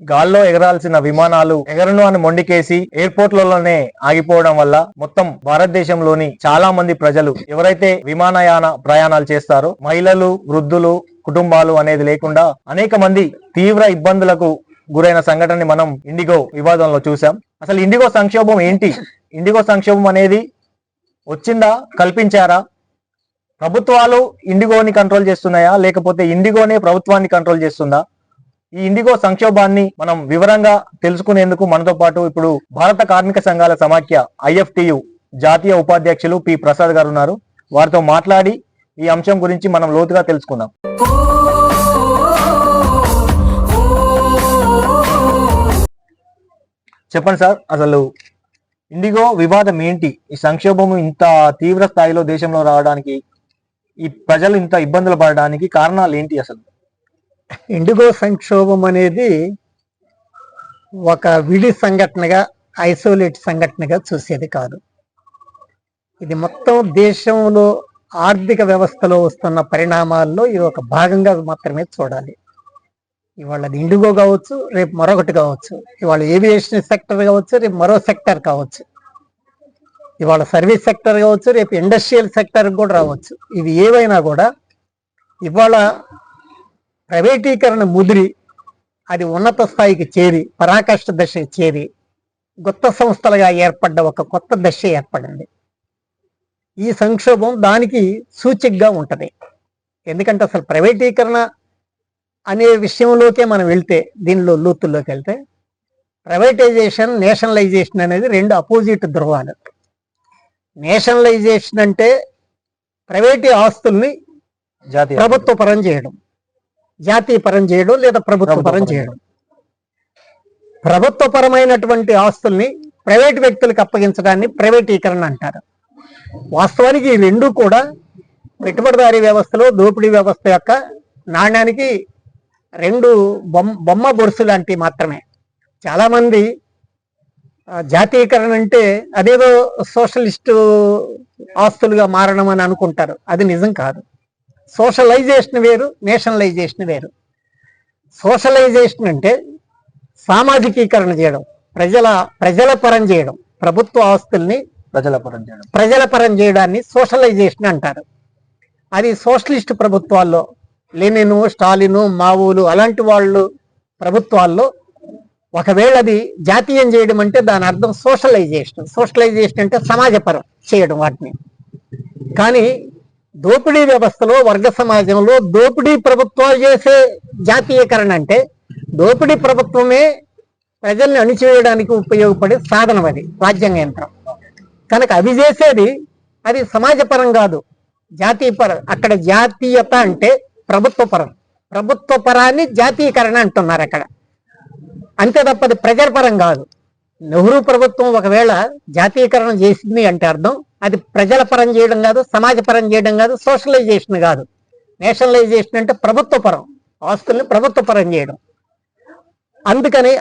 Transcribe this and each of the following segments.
గాల్లో ఎగరాల్సిన విమానాలు ఎగరను అని మొండికేసి ఎయిర్పోర్ట్లలోనే ఆగిపోవడం వల్ల మొత్తం భారతదేశంలోని చాలా మంది ప్రజలు ఎవరైతే విమానయాన ప్రయాణాలు చేస్తారో మహిళలు, వృద్ధులు, కుటుంబాలు అనేది లేకుండా అనేక మంది తీవ్ర ఇబ్బందులకు గురైన సంఘటనని మనం ఇండిగో వివాదంలో చూసాం. అసలు ఇండిగో సంక్షోభం ఏంటి? ఇండిగో సంక్షోభం అనేది వచ్చిందా? కల్పించారా? ప్రభుత్వాలు ఇండిగోని కంట్రోల్ చేస్తున్నాయా, లేకపోతే ఇండిగోనే ప్రభుత్వాన్ని కంట్రోల్ చేస్తుందా? ఈ ఇండిగో సంక్షోభాన్ని మనం వివరంగా తెలుసుకునేందుకు మనతో పాటు ఇప్పుడు భారత కార్మిక సంఘాల సమాఖ్య IFTU జాతీయ ఉపాధ్యక్షులు పి ప్రసాద్ గారు ఉన్నారు. వారితో మాట్లాడి ఈ అంశం గురించి మనం లోతుగా తెలుసుకుందాం. చెప్పండి సార్, అసలు ఇండిగో వివాదం ఏంటి? ఈ సంక్షోభం ఇంత తీవ్ర స్థాయిలో దేశంలో రావడానికి, ఈ ప్రజలు ఇంత ఇబ్బందులు పడడానికి కారణాలు ఏంటి? అసలు ఇండిగో సంక్షోభం అనేది ఒక విడి సంఘటనగా, ఐసోలేట్ సంఘటనగా చూసేది కాదు. ఇది మొత్తం దేశంలో ఆర్థిక వ్యవస్థలో వస్తున్న పరిణామాల్లో ఇది ఒక భాగంగా మాత్రమే చూడాలి. ఇవాళ అది ఇండిగో కావచ్చు, రేపు మరొకటి కావచ్చు. ఇవాళ ఏవియేషన్ సెక్టర్ కావచ్చు, రేపు మరో సెక్టర్ కావచ్చు. ఇవాళ సర్వీస్ సెక్టర్ కావచ్చు, రేపు ఇండస్ట్రియల్ సెక్టర్ కూడా రావచ్చు. ఇవి ఏవైనా కూడా ఇవాళ ప్రైవేటీకరణ ముదిరి అది ఉన్నత స్థాయికి చేరి, పరాకాష్ఠ దశకి చేరి కొత్త సంస్థలుగా ఏర్పడ్డ ఒక కొత్త దశ ఏర్పడింది. ఈ సంక్షోభం దానికి సూచికగా ఉంటది. ఎందుకంటే అసలు ప్రైవేటీకరణ అనే విషయంలోకే మనం వెళ్తే, దీనిలో లోతుల్లోకి వెళ్తే, ప్రైవేటైజేషన్, నేషనలైజేషన్ అనేది రెండు అపోజిట్ ధృవాలు. నేషనలైజేషన్ అంటే ప్రైవేటీ ఆస్తుల్ని ప్రభుత్వ పరం చేయడం, జాతీయ పరం చేయడం లేదా ప్రభుత్వ పరం చేయడం. ప్రభుత్వ పరమైనటువంటి ఆస్తుల్ని ప్రైవేట్ వ్యక్తులకు అప్పగించడాన్ని ప్రైవేటీకరణ అంటారు. వాస్తవానికి ఈ రెండు కూడా పెట్టుబడిదారీ వ్యవస్థలో దోపిడీ వ్యవస్థ యొక్క నాణ్యానికి రెండు బొమ్మ బొరుసు లాంటివి మాత్రమే. చాలా మంది జాతీయకరణ అంటే అదేదో సోషలిస్టు ఆస్తులుగా మారడం అని అనుకుంటారు. అది నిజం కాదు. సోషలైజేషన్ వేరు, నేషనలైజేషన్ వేరు. సోషలైజేషన్ అంటే సామాజికీకరణ చేయడం, ప్రజల పరం చేయడం, ప్రభుత్వ ఆస్తుల్ని ప్రజల పరం చేయడాన్ని సోషలైజేషన్ అంటారు. అది సోషలిస్ట్ ప్రభుత్వాల్లో, లెనిను, స్టాలిను, మావోలు అలాంటి వాళ్ళు ప్రభుత్వాల్లో ఒకవేళ అది జాతీయం చేయడం అంటే దాని అర్థం సోషలైజేషన్. సోషలైజేషన్ అంటే సమాజపరం చేయడం వాటిని. కానీ దోపిడీ వ్యవస్థలో, వర్గ సమాజంలో దోపిడీ ప్రభుత్వాలు చేసే జాతీయకరణ అంటే దోపిడీ ప్రభుత్వమే ప్రజల్ని అణిచివేయడానికి ఉపయోగపడే సాధనం, అది రాజ్యాంగ యంత్రం. కనుక అవి చేసేది అది సమాజపరం కాదు, జాతీయపరం. అక్కడ జాతీయత అంటే ప్రభుత్వ పరం, ప్రభుత్వ పరాన్ని జాతీయకరణ అంటున్నారు అక్కడ. అంతే తప్ప అది ప్రజల పరం కాదు. నెహ్రూ ప్రభుత్వం ఒకవేళ జాతీయకరణ చేసింది అంటే అర్థం అది ప్రజల పరం చేయడం కాదు, సమాజ పరం చేయడం కాదు, సోషలైజేషన్ కాదు. నేషనలైజేషన్ అంటే ప్రభుత్వ పరం, ఆస్తుల్ని ప్రభుత్వ పరం చేయడం. అందుకని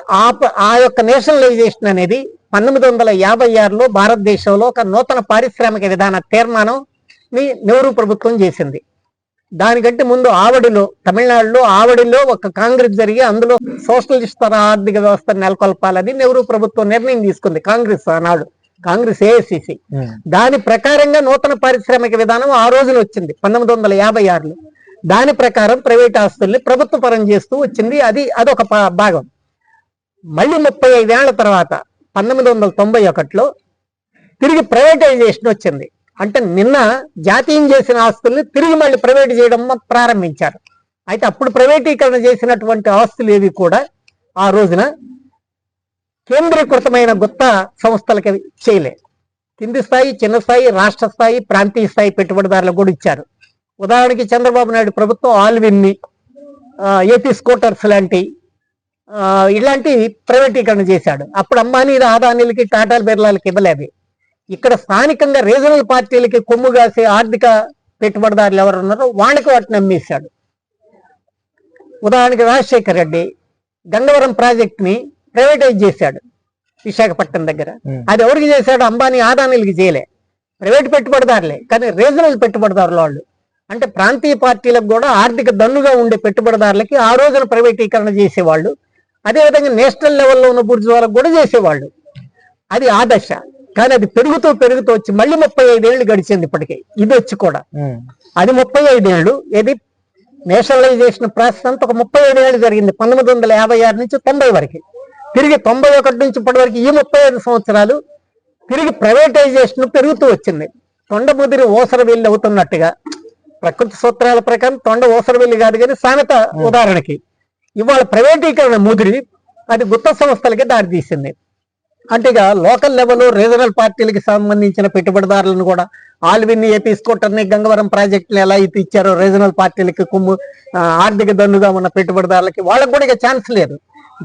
ఆ యొక్క నేషనలైజేషన్ అనేది 1956లో భారతదేశంలో ఒక నూతన పారిశ్రామిక విధాన తీర్మానం నెహ్రూ ప్రభుత్వం చేసింది. దానికంటే ముందు ఆవడిలో, తమిళనాడులో ఆవడిలో ఒక కాంగ్రెస్ జరిగి అందులో సోషలిస్ట్ ఆర్థిక వ్యవస్థ నెలకొల్పాలని నెహ్రూ ప్రభుత్వం నిర్ణయం తీసుకుంది. కాంగ్రెస్ ఆనాడు, కాంగ్రెస్ AICC. దాని ప్రకారంగా నూతన పారిశ్రామిక విధానం ఆ రోజున వచ్చింది 1956లో. దాని ప్రకారం ప్రైవేట్ ఆస్తుల్ని ప్రభుత్వ పరం చేస్తూ వచ్చింది. అదొక భాగం. మళ్ళీ 35 ఏళ్ల తర్వాత 1991లో తిరిగి ప్రైవేటైజేషన్ వచ్చింది. అంటే నిన్న జాతీయం చేసిన ఆస్తుల్ని తిరిగి మళ్ళీ ప్రైవేట్ చేయడం ప్రారంభించారు. అయితే అప్పుడు ప్రైవేటీకరణ చేసినటువంటి ఆస్తులు ఏవి కూడా ఆ రోజున కేంద్రీకృతమైన కొత్త సంస్థలకి చేయలే. కింది స్థాయి, చిన్న స్థాయి, రాష్ట్ర స్థాయి, ప్రాంతీయ స్థాయి పెట్టుబడిదారులకు కూడా ఇచ్చారు. ఉదాహరణకి చంద్రబాబు నాయుడు ప్రభుత్వం ఆల్విన్ని, ఏపీ స్కూటర్స్ లాంటి ఇలాంటి ప్రైవేటీకరణ చేశాడు. అప్పుడు అంబానీ, అదానీలకి, టాటా బిర్లాలకి ఇవ్వలేదు. ఇక్కడ స్థానికంగా రీజనల్ పార్టీలకి కొమ్ము కాసే ఆర్థిక పెట్టుబడిదారులు ఎవరు ఉన్నారో వాళ్ళకి వాటిని అమ్మేశాడు. ఉదాహరణకి రాజశేఖర్ రెడ్డి గంగవరం ప్రాజెక్ట్ ని ప్రైవేటైజ్ చేశాడు విశాఖపట్నం దగ్గర. అది ఎవరికి చేశాడు? అంబానీ, అదానీలకి చేయలే, ప్రైవేట్ పెట్టుబడిదారులే. కానీ రీజనల్ పెట్టుబడిదారులు వాళ్ళు, అంటే ప్రాంతీయ పార్టీలకు కూడా ఆర్థిక దన్నుగా ఉండే పెట్టుబడిదారులకి ఆ రోజున ప్రైవేటీకరణ చేసేవాళ్ళు. అదేవిధంగా నేషనల్ లెవెల్లో ఉన్న బుర్జువాలకు కూడా చేసేవాళ్ళు. అది ఆ దశ. కానీ అది పెరుగుతూ పెరుగుతూ వచ్చి మళ్ళీ 35 ఏళ్ళు గడిచింది ఇప్పటికే. ఇది వచ్చి కూడా అది 35 ఏళ్ళు. ఇది నేషనలైజేషన్ ప్రాసెస్ అంతా ఒక 37 ఏళ్ళు జరిగింది, 1956 నుంచి 90 వరకు. తిరిగి 91 నుంచి ఇప్పటి వరకు ఈ 35 సంవత్సరాలు తిరిగి ప్రైవేటైజేషన్ పెరుగుతూ వచ్చింది. తొండ ముదిరి ఓసర వెళ్ళి అవుతున్నట్టుగా ప్రకృతి సూత్రాల ప్రకారం తొండ ఓసర వెళ్ళి కాదు కానీ సామెత ఉదాహరణకి ఇవాళ ప్రైవేటీకరణ ముదిరి అది గుత్త సంస్థలకి దారితీసింది. అంటే ఇక లోకల్ లెవెల్ రీజనల్ పార్టీలకి సంబంధించిన పెట్టుబడిదారులను కూడా ఆల్విన్ని, ఏపీ స్కూటర్ని, గంగవరం ప్రాజెక్టులు ఎలా అయితే ఇచ్చారో రీజనల్ పార్టీలకి ఆర్థిక దన్నుగా ఉన్న పెట్టుబడిదారులకి వాళ్ళకి కూడా ఇక ఛాన్స్ లేదు.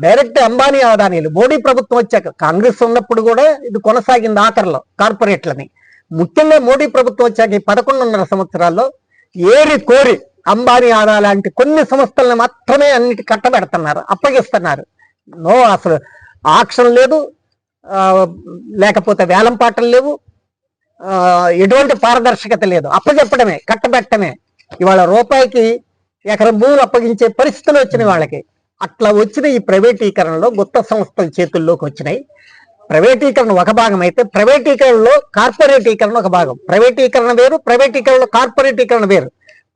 డైరెక్ట్ అంబానీ, అదానీలు. మోడీ ప్రభుత్వం వచ్చాక, కాంగ్రెస్ ఉన్నప్పుడు కూడా ఇది కొనసాగింది ఆఖరిలో కార్పొరేట్లని. ముఖ్యంగా మోడీ ప్రభుత్వం వచ్చాక ఈ 11.5 సంవత్సరాల్లో ఏరి కోరి అంబానీ, ఆదా లాంటి కొన్ని సంస్థలను మాత్రమే అన్నిటి కట్టబెడుతున్నారు, అప్పగిస్తున్నారు. అసలు ఆక్షన్ లేదు, లేకపోతే వేలం పాటలు లేవు, ఎటువంటి పారదర్శకత లేదు. అప్పచెప్పడమే, కట్టబెట్టమే. ఇవాళ రూపాయికి ఎకరం భూములు అప్పగించే పరిస్థితులు వచ్చినాయి వాళ్ళకి. అట్లా వచ్చిన ఈ ప్రైవేటీకరణలో గుత్త సంస్థల చేతుల్లోకి వచ్చినాయి. ప్రైవేటీకరణ ఒక భాగం అయితే, ప్రైవేటీకరణలో కార్పొరేటీకరణ ఒక భాగం. ప్రైవేటీకరణ వేరు, ప్రైవేటీకరణలో కార్పొరేటీకరణ వేరు.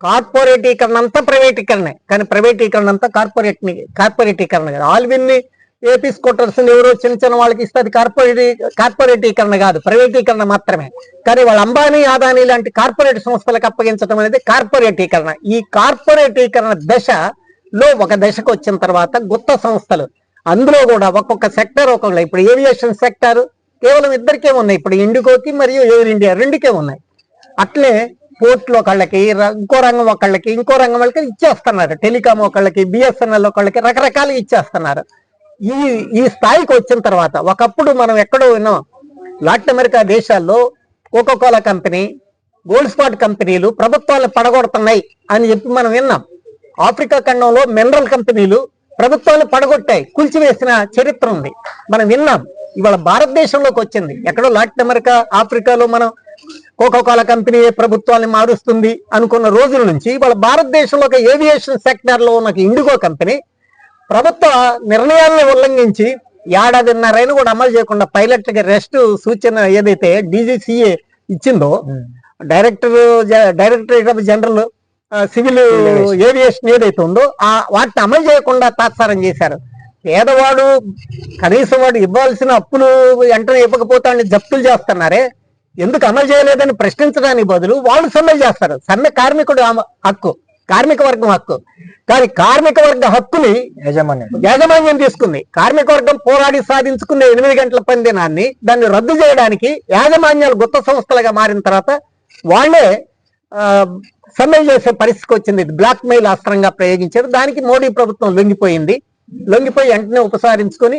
కార్పొరేటీకరణ అంతా ప్రైవేటీకరణే, కానీ ప్రైవేటీకరణ అంతా కార్పొరేటీకరణ కాదు. ఆల్విన్ని, ఏపీ స్కూటర్స్ ఎవరో చిన్న చిన్న వాళ్ళకి ఇస్తే అది కార్పొరేటీకరణ కాదు, ప్రైవేటీకరణ మాత్రమే. కానీ వాళ్ళ అంబానీ, అదానీ లాంటి కార్పొరేట్ సంస్థలకు అప్పగించడం అనేది కార్పొరేటీకరణ. ఈ కార్పొరేటీకరణ దశలో ఒక దశకు వచ్చిన తర్వాత గుత్త సంస్థలు, అందులో కూడా ఒక్కొక్క సెక్టర్ ఒక్కొక్క. ఇప్పుడు ఏవియేషన్ సెక్టర్ కేవలం ఇద్దరికే ఉన్నాయి, ఇప్పుడు ఇండిగోకి మరియు ఎయిర్ ఇండియా రెండుకే ఉన్నాయి. అట్లే పోర్ట్లు ఒకళ్ళకి, ఇంకో రంగం ఒకళ్ళకి, ఇంకో రంగం వాళ్ళకి ఇచ్చేస్తున్నారు. టెలికాం ఒకళ్ళకి, బిఎస్ఎన్ఎల్ ఒకళ్ళకి, రకరకాలుగా ఇచ్చేస్తున్నారు. ఈ స్థాయికి వచ్చిన తర్వాత, ఒకప్పుడు మనం ఎక్కడో విన్నాం, లాటిన్ అమెరికా దేశాల్లో కోకోకోలా కంపెనీ, గోల్డ్ స్పాట్ కంపెనీలు ప్రభుత్వాలను పడగొడుతున్నాయి అని చెప్పి మనం విన్నాం. ఆఫ్రికా ఖండంలో మినరల్ కంపెనీలు ప్రభుత్వాలు పడగొట్టాయి, కూల్చివేసిన చరిత్ర ఉంది, మనం విన్నాం. ఇవాళ భారతదేశంలోకి వచ్చింది. ఎక్కడో లాటిన్ అమెరికా, ఆఫ్రికాలో మనం కోకోకోలా కంపెనీ ప్రభుత్వాన్ని మారుస్తుంది అనుకున్న రోజుల నుంచి ఇవాళ భారతదేశంలో ఏవియేషన్ సెక్టర్ లో ఉన్న ఇండిగో కంపెనీ ప్రభుత్వ నిర్ణయాలను ఉల్లంఘించి 1.5 ఏళ్లు కూడా అమలు చేయకుండా పైలట్లకి రెస్ట్ సూచన ఏదైతే డీజీసీఏ ఇచ్చిందో, directorate of general civil aviation ఏదైతే ఉందో వాటిని అమలు చేయకుండా తాత్సారం చేశారు. పేదవాడు కనీసం వాడు ఇవ్వాల్సిన అప్పులు వెంటనే ఇవ్వకపోతే జప్తులు చేస్తున్నారే, ఎందుకు అమలు చేయలేదని ప్రశ్నించడానికి బదులు వాళ్ళు సమ్మె చేస్తారు. సమ్మె కార్మికుడు హక్కు, కార్మిక వర్గం హక్కు. కానీ కార్మిక వర్గ హక్కుని యాజమాన్యం తీసుకుంది. కార్మిక వర్గం పోరాడి సాధించుకునే 8 గంటల పని దినాన్ని దాన్ని రద్దు చేయడానికి యాజమాన్యాలు గుత్త సంస్థలుగా మారిన తర్వాత వాళ్లే సమ్మె చేసే పరిస్థితికి వచ్చింది. బ్లాక్ మెయిల్ అస్త్రంగా ప్రయోగించారు. దానికి మోడీ ప్రభుత్వం లొంగిపోయి వెంటనే ఉపసంహరించుకొని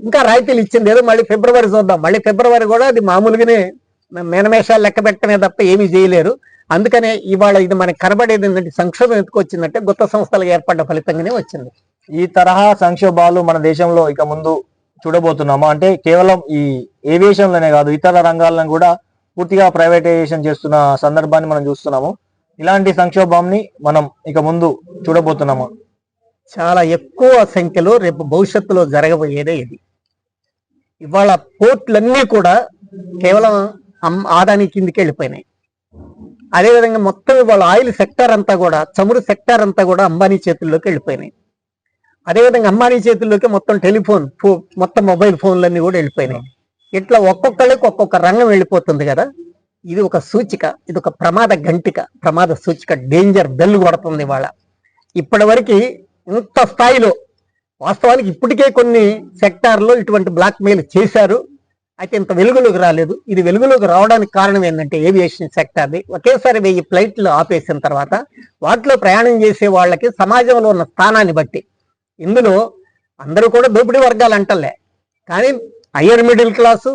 ఇంకా రాయితీలు ఇచ్చింది. ఏదో మళ్ళీ ఫిబ్రవరి చూద్దాం. మళ్ళీ ఫిబ్రవరి కూడా అది మామూలుగానే మేనమేషాలు లెక్క పెట్టమే తప్ప ఏమీ చేయలేరు. అందుకనే ఇవాళ ఇది మనకి కనబడేది ఏంటంటే, సంక్షోభం ఎందుకు వచ్చిందంటే గుత్త సంస్థలకు ఏర్పడ్డ ఫలితంగానే వచ్చింది. ఈ తరహా సంక్షోభాలు మన దేశంలో ఇక ముందు చూడబోతున్నామా? అంటే కేవలం ఈ ఏవియేషన్ లోనే కాదు, ఇతర రంగాలను కూడా పూర్తిగా ప్రైవేటైజేషన్ చేస్తున్న సందర్భాన్ని మనం చూస్తున్నాము. ఇలాంటి సంక్షోభాన్ని మనం ఇక ముందు చూడబోతున్నాము. చాలా ఎక్కువ సంఖ్యలో రేపు భవిష్యత్తులో జరగబోయేదే ఇది. ఇవాళ పోర్ట్లన్నీ కూడా కేవలం ఆదాని కిందికి వెళ్ళిపోయినాయి. అదేవిధంగా మొత్తం ఇవాళ ఆయిల్ సెక్టర్ అంతా కూడా, చమురు సెక్టర్ అంతా కూడా అంబానీ చేతుల్లోకి వెళ్ళిపోయినాయి. అదేవిధంగా అంబానీ చేతుల్లోకి మొత్తం మొబైల్ ఫోన్లన్నీ కూడా వెళ్ళిపోయినాయి. ఇట్లా ఒక్కొక్కళ్ళకి ఒక్కొక్క రంగం వెళ్ళిపోతుంది కదా. ఇది ఒక సూచిక, ఇది ఒక ప్రమాద గంటిక, ప్రమాద సూచిక, డేంజర్ బెల్ కొడుతుంది ఇవాళ. ఇప్పటి వరకు ఇంత స్థాయిలో వాస్తవానికి ఇప్పటికే కొన్ని సెక్టార్లో ఇటువంటి బ్లాక్ మెయిల్ చేశారు. అయితే ఇంత వెలుగులోకి రాలేదు. ఇది వెలుగులోకి రావడానికి కారణం ఏంటంటే, ఏవియేషన్ సెక్టార్ది ఒకేసారి 1000 ఫ్లైట్లు ఆపేసిన తర్వాత వాటిలో ప్రయాణం చేసే వాళ్ళకి సమాజంలో ఉన్న స్థానాన్ని బట్టి, ఇందులో అందరూ కూడా దోపిడీ వర్గాలు అంటలే, కానీ higher middle class,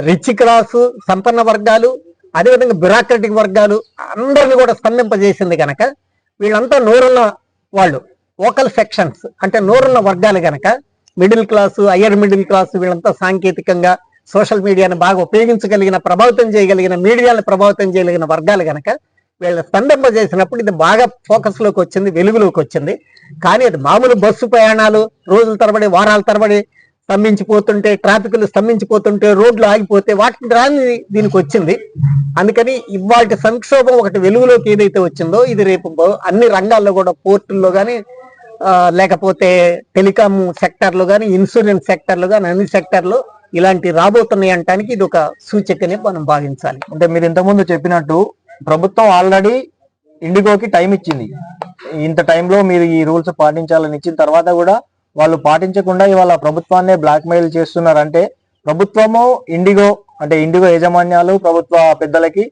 rich class, సంపన్న వర్గాలు, అదేవిధంగా బ్యూరోక్రటిక్ వర్గాలు అందరినీ కూడా స్తంభింపజేసింది కనుక వీళ్ళంతా నోరున్న వాళ్ళు, వోకల్ సెక్షన్స్ అంటే నోరున్న వర్గాలు కనుక, middle class, higher middle class వీళ్ళంతా సాంకేతికంగా సోషల్ మీడియాని బాగా ఉపయోగించగలిగిన, ప్రభావితం చేయగలిగిన, మీడియాని ప్రభావితం చేయగలిగిన వర్గాలు కనుక వీళ్ళ స్తంభింపజేసినప్పుడు ఇది బాగా ఫోకస్ లోకి వచ్చింది, వెలుగులోకి వచ్చింది. కానీ అది మామూలు బస్సు ప్రయాణాలు రోజుల తరబడి వారాల తరబడి స్తంభించిపోతుంటే, ట్రాఫిక్లు స్తంభించిపోతుంటే, రోడ్లు ఆగిపోతే వాటికి రాని దీనికి వచ్చింది. అందుకని ఇవాళ సంక్షోభం ఒకటి వెలుగులోకి ఏదైతే వచ్చిందో ఇది రేపు అన్ని రంగాల్లో కూడా పోర్టుల్లో కానీ లేకపోతే టెలికాం సెక్టర్లో కానీ ఇన్సూరెన్స్ సెక్టర్లో కానీ అన్ని సెక్టర్లో ఇలాంటి రాబోతున్నాయి అంటానికి ఇది ఒక సూచికనే మనం భావించాలి. అంటే మీరు ఇంతకుముందు చెప్పినట్టు ప్రభుత్వం ఆల్రెడీ ఇండిగోకి టైం ఇచ్చింది, ఇంత టైంలో మీరు ఈ రూల్స్ పాటించాలని ఇచ్చిన తర్వాత కూడా వాళ్ళు పాటించకుండా ఇవాళ ప్రభుత్వాన్ని బ్లాక్ మెయిల్ చేస్తున్నారంటే ప్రభుత్వము ఇండిగో అంటే ఇండిగో యాజమాన్యాలు ప్రభుత్వ పెద్దలకి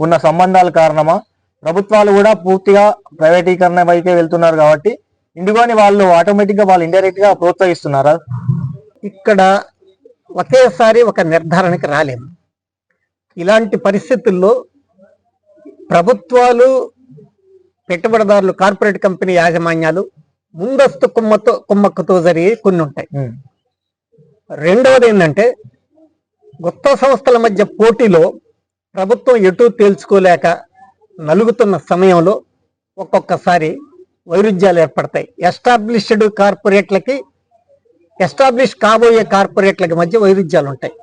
ఉన్న సంబంధాల కారణమా, ప్రభుత్వాలు కూడా పూర్తిగా ప్రైవేటీకరణ వైపే వెళ్తున్నారు కాబట్టి ఇండిగోని వాళ్ళు ఆటోమేటిక్ గా వాళ్ళు ఇండైరెక్ట్ గా ప్రోత్సహిస్తున్నారా? ఇక్కడ ఒకేసారి ఒక నిర్ధారణకి రాలేము. ఇలాంటి పరిస్థితుల్లో ప్రభుత్వాలు, పెట్టుబడిదారులు, కార్పొరేట్ కంపెనీ యాజమాన్యాలు ముందస్తు కుమ్మక్కుతో జరిగే కొన్ని ఉంటాయి. రెండవది ఏంటంటే కొత్త సంస్థల మధ్య పోటీలో ప్రభుత్వం ఎటు తేల్చుకోలేక నలుగుతున్న సమయంలో ఒక్కొక్కసారి వైరుధ్యాలు ఏర్పడతాయి. ఎస్టాబ్లిష్డ్ కార్పొరేట్లకి ఎస్టాబ్లిష్ కాబోయే కార్పొరేట్లకి మధ్య వైరుధ్యాలు ఉంటాయి.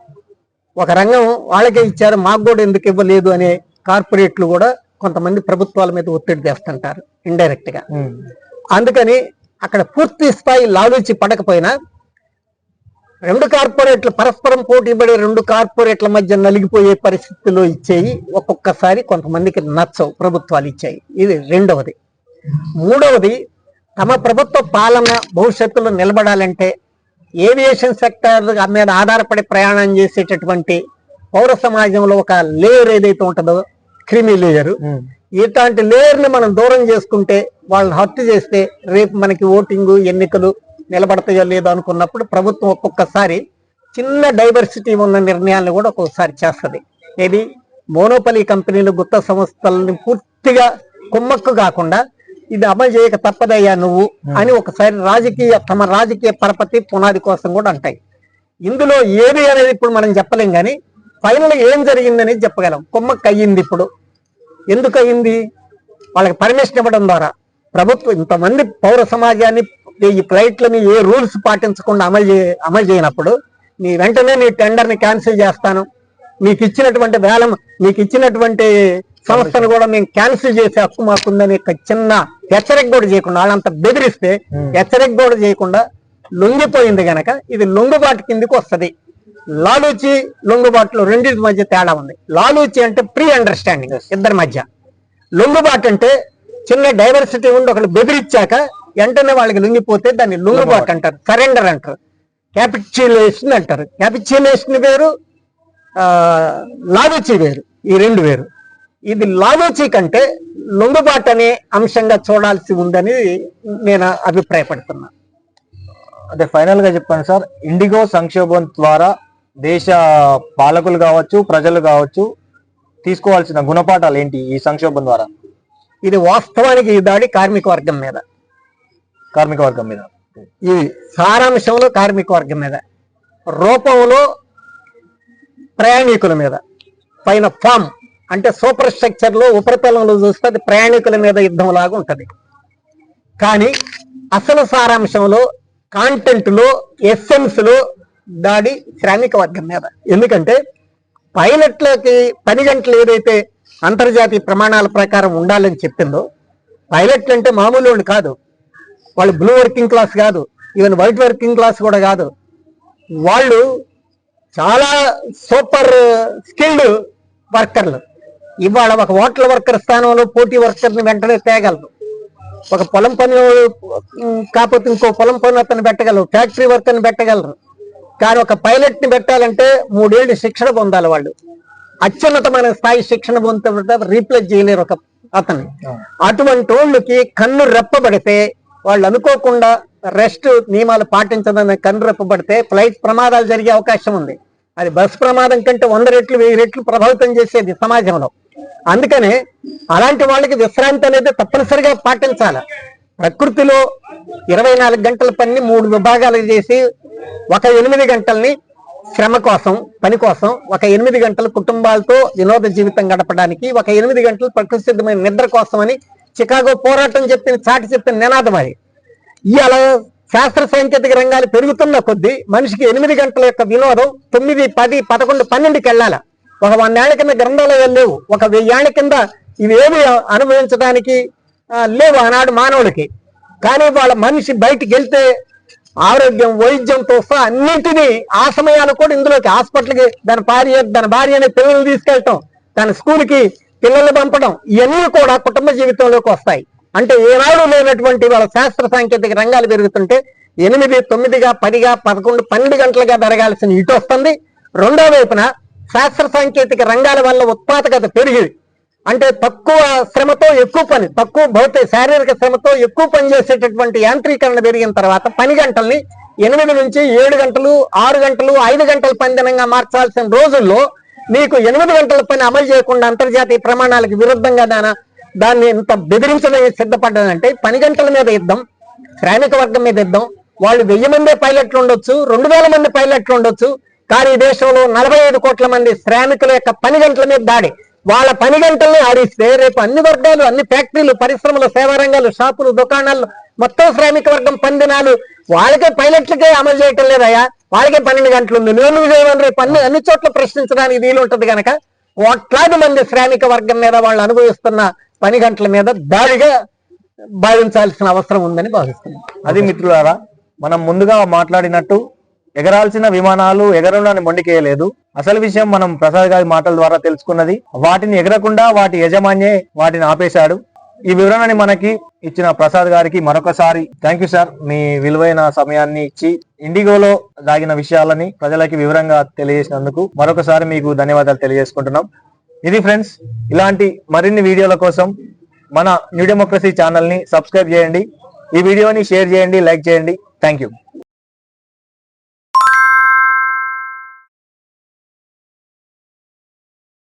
ఒక రంగం వాళ్ళకే ఇచ్చారు మాకు కూడా ఎందుకు ఇవ్వలేదు అనే కార్పొరేట్లు కూడా కొంతమంది ప్రభుత్వాల మీద ఒత్తిడి తెస్తుంటారు ఇండైరెక్ట్ గా. అందుకని అక్కడ పూర్తి స్థాయి లాలూచి పడకపోయినా రెండు కార్పొరేట్లు పరస్పరం పోటీ పడే రెండు కార్పొరేట్ల మధ్య నలిగిపోయే పరిస్థితుల్లో ఇచ్చేయి ఒక్కొక్కసారి కొంతమందికి నచ్చవు ప్రభుత్వాలు ఇచ్చాయి. ఇది రెండవది. మూడవది, తమ ప్రభుత్వ పాలన భవిష్యత్తులో నిలబడాలంటే ఏవియేషన్ సెక్టర్ మీద ఆధారపడి ప్రయాణం చేసేటటువంటి పౌర సమాజంలో ఒక లేయర్ ఏదైతే ఉంటుందో క్రిమి లేయర్, ఇట్లాంటి లేయర్ ని మనం దూరం చేసుకుంటే, వాళ్ళని హత్య చేస్తే రేపు మనకి ఓటింగ్ ఎన్నికలు నిలబడతాయో లేదో అనుకున్నప్పుడు ప్రభుత్వం ఒక్కొక్కసారి చిన్న డైవర్సిటీ ఉన్న నిర్ణయాలను కూడా ఒక్కొక్కసారి చేస్తుంది. ఇది మోనోపలీ కంపెనీలు, గుత్త సంస్థలని పూర్తిగా కుమ్మక్కు కాకుండా ఇది అమలు చేయక తప్పదయ్యా నువ్వు అని ఒకసారి తమ రాజకీయ పరపతి పునాది కోసం కూడా అంటాయి. ఇందులో ఏది అనేది ఇప్పుడు మనం చెప్పలేం, కానీ ఫైనల్ ఏం జరిగిందనేది చెప్పగలం. కుమ్మక్కు అయ్యింది. ఇప్పుడు ఎందుకు అయ్యింది? వాళ్ళకి పర్మిషన్ ఇవ్వడం ద్వారా ప్రభుత్వం ఇంతమంది పౌర సమాజాన్ని ఈ ఫ్లైట్లని ఏ రూల్స్ పాటించకుండా అమలు చేయనప్పుడు వెంటనే నీ టెండర్ ని క్యాన్సిల్ చేస్తాను, మీకు ఇచ్చినటువంటి సంస్థను కూడా మేము క్యాన్సిల్ చేసే హక్కు మాకుందని చిన్న హెచ్చరిక కూడా చేయకుండా, వాళ్ళంతా బెదిరిస్తే హెచ్చరిక కూడా చేయకుండా లొంగిపోయింది గనక ఇది లొంగుబాటు కిందికి వస్తుంది. లాలూచి లొంగుబాటులో రెండింటి మధ్య తేడా ఉంది. లాలూచి అంటే ప్రీ అండర్స్టాండింగ్ ఇద్దరి మధ్య, లొంగుబాటు అంటే చిన్న డైవర్సిటీ ఉండి ఒకళ్ళు బెదిరించాక వెంటనే వాళ్ళకి లొంగిపోతే దాన్ని లొంగుబాటు అంటారు, సరెండర్ అంటారు, క్యాపిచ్యులేషన్ అంటారు. క్యాపిచ్యులేషన్ వేరు, లాలూచి వేరు, ఈ రెండు వేరు. ఇది లాలూచి కంటే లొంగుబాటు అనే అంశంగా చూడాల్సి ఉందని నేను అభిప్రాయపడుతున్నా. అంటే ఫైనల్ గా చెప్పండి సార్, ఇండిగో సంక్షోభం ద్వారా దేశ పాలకులు కావచ్చు, ప్రజలు కావచ్చు, తీసుకోవాల్సిన గుణపాఠాలు ఏంటి ఈ సంక్షోభం ద్వారా? ఇది వాస్తవానికి ఈ దాడి కార్మిక వర్గం మీద, ఈ సారాంశంలో కార్మిక వర్గం మీద, రూపంలో ప్రయాణికుల మీద, పైన ఫామ్ అంటే సూపర్ స్ట్రక్చర్ లో ఉపరితలంలో చూస్తే అది ప్రయాణికుల మీద యుద్ధం లాగా ఉంటది. కానీ అసలు సారాంశంలో, కాంటెంట్ లో, ఎస్సెన్స్ లో దాడి శ్రామిక వర్గం మీద. ఎందుకంటే పైలట్లకి 10 గంటలు ఏదైతే అంతర్జాతీయ ప్రమాణాల ప్రకారం ఉండాలని చెప్పిందో, పైలట్లు అంటే మామూలు వాళ్ళు కాదు, వాళ్ళు బ్లూ వర్కింగ్ క్లాస్ కాదు, ఈవెన్ వైట్ వర్కింగ్ క్లాస్ కూడా కాదు, వాళ్ళు చాలా సూపర్ స్కిల్డ్ వర్కర్లు. ఇవాళ ఒక హోటల్ వర్కర్ స్థానంలో పోటీ వర్కర్ని వెంటనే తేగలరు. ఒక పొలం పని కాకపోతే ఇంకో పొలం పని అతను పెట్టగలరు, ఫ్యాక్టరీ వర్కర్ని పెట్టగలరు. కానీ ఒక పైలట్ ని పెట్టాలంటే 3 ఏళ్ళు శిక్షణ పొందాలి. వాళ్ళు అత్యున్నతమైన స్థాయి శిక్షణ పొందుతుంటే రీప్లేస్ చేయలేరు ఒక అతన్ని. అటువంటి వాళ్ళకి కన్ను రెప్పబడితే, వాళ్ళు అనుకోకుండా రెస్ట్ నియమాలు పాటించదని కన్ను రెప్పబడితే ఫ్లైట్ ప్రమాదాలు జరిగే అవకాశం ఉంది. అది బస్సు ప్రమాదం కంటే 100 రెట్లు 1000 రెట్లు ప్రభావితం చేసేది సమాజంలో. అందుకనే అలాంటి వాళ్ళకి విశ్రాంతి అనేది తప్పనిసరిగా పాటించాలి. ప్రకృతిలో 24 గంటల పని 3 విభాగాలు చేసి ఒక 8 గంటల్ని శ్రమ కోసం, పని కోసం, ఒక 8 గంటలు కుటుంబాలతో వినోద జీవితం గడపడానికి, ఒక 8 గంటలు ప్రకృతి సిద్ధమైన నిద్ర కోసం అని చికాగో పోరాటం చాటి చెప్పిన నినాదం అది. ఇవాళ శాస్త్ర సాంకేతిక రంగాలు పెరుగుతున్న కొద్దీ మనిషికి 8 గంటల యొక్క వినోదం 9, 10, 11, 12కి వెళ్ళాలి. ఒక 100 ఏళ్ల కింద గ్రంథాలయాలు లేవు, ఒక 1000 ఏళ్ల కింద ఇవేమి అనుభవించడానికి లేవు ఆనాడు మానవుడికి. కానీ వాళ్ళ మనిషి బయటికి వెళ్తే ఆరోగ్యం, వైద్యంతో సహా అన్నింటినీ ఆ సమయాలు కూడా ఇందులోకి, హాస్పిటల్కి దాని భార్య అనే పిల్లలు తీసుకెళ్ళటం, తన స్కూల్కి పిల్లల్ని పంపడం, ఇవన్నీ కూడా కుటుంబ జీవితంలోకి వస్తాయి. అంటే ఏనాడు లేనటువంటి వాళ్ళ శాస్త్ర సాంకేతిక రంగాలు పెరుగుతుంటే 8, 9గా, 10గా, 11, 12 గంటలుగా పెరగాల్సిన ఇటు వస్తుంది. రెండో వైపున శాస్త్ర సాంకేతిక రంగాల వల్ల ఉత్పాదకత పెరిగి, అంటే తక్కువ శ్రమతో ఎక్కువ పని, తక్కువ శారీరక శ్రమతో ఎక్కువ పని చేసేటటువంటి యాంత్రీకరణ పెరిగిన తర్వాత పని గంటల్ని 8 నుంచి 7 గంటలు, 6 గంటలు, 5 గంటల పని దినంగా మార్చాల్సిన రోజుల్లో నీకు 8 గంటల పని అమలు చేయకుండా అంతర్జాతీయ ప్రమాణాలకు విరుద్ధంగా దాన్ని ఇంత బెదిరించడానికి సిద్ధపడ్డదంటే పని గంటల మీద యుద్ధం, శ్రామిక వర్గం మీద యుద్ధం. వాళ్ళు 1000 మంది పైలట్లు ఉండొచ్చు, 2000 మంది పైలట్లు ఉండొచ్చు, కానీ ఈ దేశంలో 45 కోట్ల మంది శ్రామికుల యొక్క పని గంటల మీద దాడి. వాళ్ళ పని గంటల్ని ఆడిస్తే రేపు అన్ని వర్గాలు, అన్ని ఫ్యాక్టరీలు, పరిశ్రమలు, సేవా రంగాలు, షాపులు, దుకాణాలు, మొత్తం శ్రామిక వర్గం పందినాలు వాళ్ళకే, పైలట్లకే అమలు చేయటం లేదయా, వాళ్ళకే 12 గంటలు ఉంది, నేను చేయమని రేపు అన్ని చోట్ల ప్రశ్నించడానికి వీలు ఉంటుంది కనుక కోట్లాది మంది శ్రామిక వర్గం మీద వాళ్ళు అనుభవిస్తున్న పని గంటల మీద దాడిగా భావించాల్సిన అవసరం ఉందని భావిస్తున్నాం. అది మిత్రులారా, మనం ముందుగా మాట్లాడినట్టు ఎగరాల్సిన విమానాలు ఎగరడానికి మొండికేయలేదు. అసలు విషయం మనం ప్రసాద్ గారి మాటల ద్వారా తెలుసుకున్నది. వాటిని ఎగరకుండా వాటి యజమాన్యే వాటిని ఆపేశాడు. ఈ వివరణని మనకి ఇచ్చిన ప్రసాద్ గారికి మరొకసారి థ్యాంక్ యూ సార్. మీ విలువైన సమయాన్ని ఇచ్చి ఇండిగోలో దాగిన విషయాలని ప్రజలకి వివరంగా తెలియజేసినందుకు మరొకసారి మీకు ధన్యవాదాలు తెలియజేసుకుంటున్నాం. ఇది ఫ్రెండ్స్, ఇలాంటి మరిన్ని వీడియోల కోసం మన న్యూ డెమోక్రసీ ఛానల్ ని సబ్స్క్రైబ్ చేయండి, ఈ వీడియోని షేర్ చేయండి, లైక్ చేయండి. Thank you.